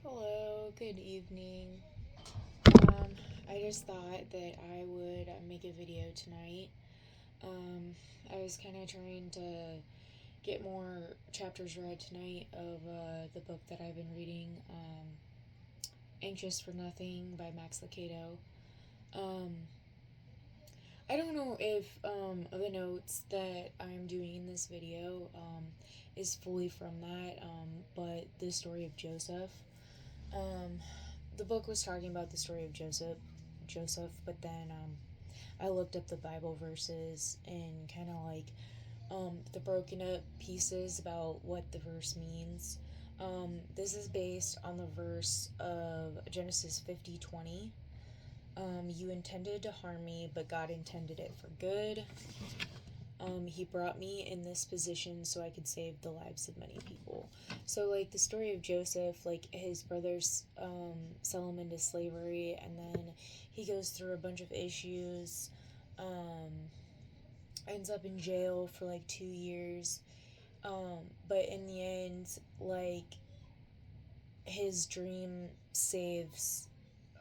Hello, good evening. I just thought that I would make a video tonight. Um, I was kind of trying to get more chapters read tonight of the book that I've been reading, Anxious for Nothing by Max Lucado. Um, I don't know if the notes that I'm doing in this video is fully from that, but the story of Joseph. Um, the book was talking about the story of Joseph, but then I looked up the Bible verses and kind of like the broken up pieces about what the verse means. This is based on the verse of Genesis 50:20. You intended to harm me, but God intended it for good. He brought me in this position so I could save the lives of many people. So, like, the story of Joseph, like, his brothers sell him into slavery, and then he goes through a bunch of issues, um, ends up in jail for like 2 years. But in the end, like, his dream saves,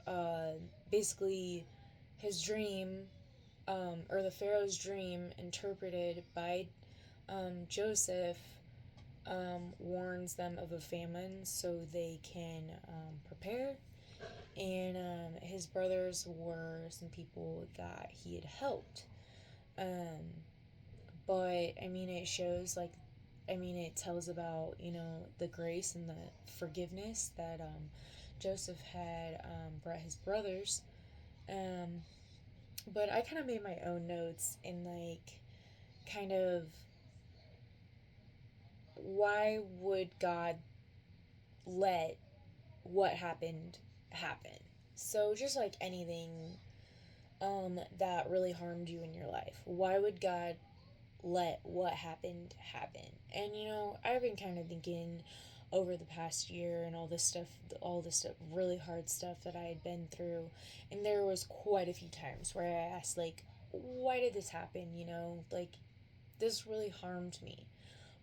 uh, basically, his dream, or the Pharaoh's dream interpreted by Joseph warns them of a famine so they can prepare. And his brothers were some people that he had helped. Um, but I mean, it shows like, I mean, it tells about, the grace and the forgiveness that Joseph had brought his brothers. Um, but I kind of made my own notes and like kind of why would God let what happened happen? So just like anything that really harmed you in your life, why would God let what happened happen? And I've been kind of thinking over the past year and all this stuff, really hard stuff that I had been through, and there was quite a few times where I asked like, why did this happen? Like this really harmed me.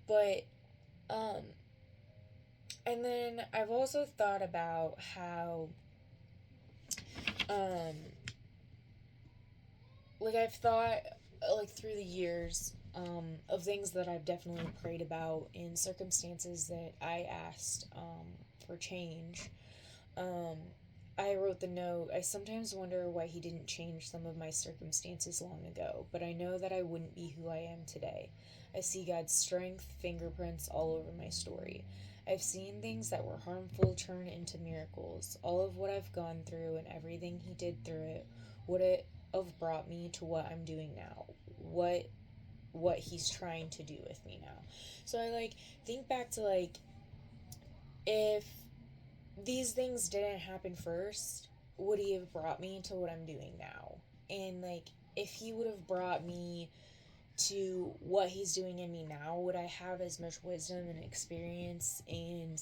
But um and then I've also thought about how um like I've thought like through the years of things that I've definitely prayed about in circumstances that I asked for change. Um, I wrote the note. I sometimes wonder why he didn't change some of my circumstances long ago, but I know that I wouldn't be who I am today. I see God's strength, fingerprints all over my story. I've seen things that were harmful turn into miracles. All of what I've gone through and everything he did through it would it have brought me to what I'm doing now. What he's trying to do with me now. So I like think back to like if these things didn't happen first, would he have brought me to what I'm doing now? And like, if he would have brought me to what he's doing in me now, would I have as much wisdom and experience? And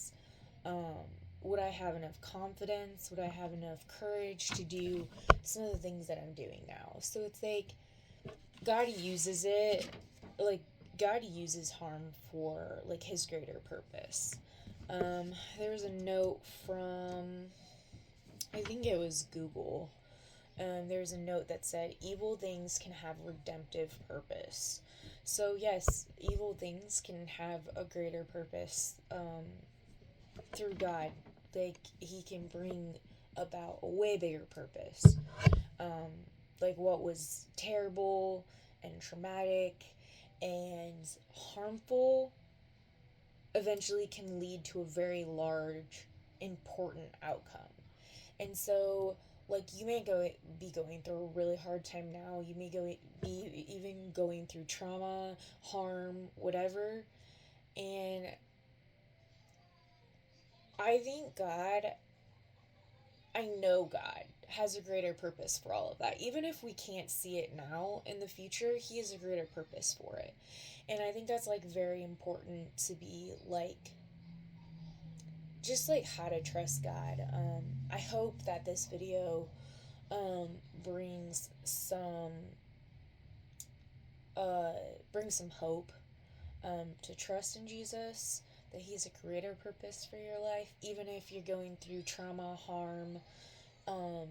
um, would I have enough confidence? Would I have enough courage to do some of the things that I'm doing now? So it's like, God uses it, like, God uses harm for like his greater purpose. There was a note from, I think it was Google. There's a note that said, evil things can have redemptive purpose. So, yes, evil things can have a greater purpose through God. Like, He can bring about a way bigger purpose. Um, like, what was terrible and traumatic and harmful eventually can lead to a very large, important outcome. And so, like, you may be going through a really hard time now. You may be even going through trauma, harm, whatever. And I think I know God has a greater purpose for all of that. Even if we can't see it now, in the future, He has a greater purpose for it. And I think that's like very important to be like, just like how to trust God. I hope that this video um, brings some uh, brings some hope to trust in Jesus. that He has a greater purpose for your life, even if you're going through trauma, harm, um,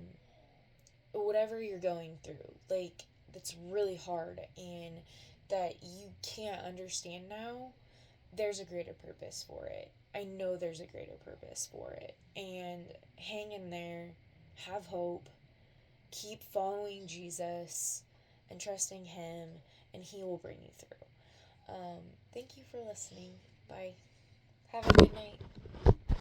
whatever you're going through. Like, that's really hard and that you can't understand now. There's a greater purpose for it. I know there's a greater purpose for it. And hang in there, have hope, keep following Jesus and trusting Him, and He will bring you through. Thank you for listening. Bye. Have a good night.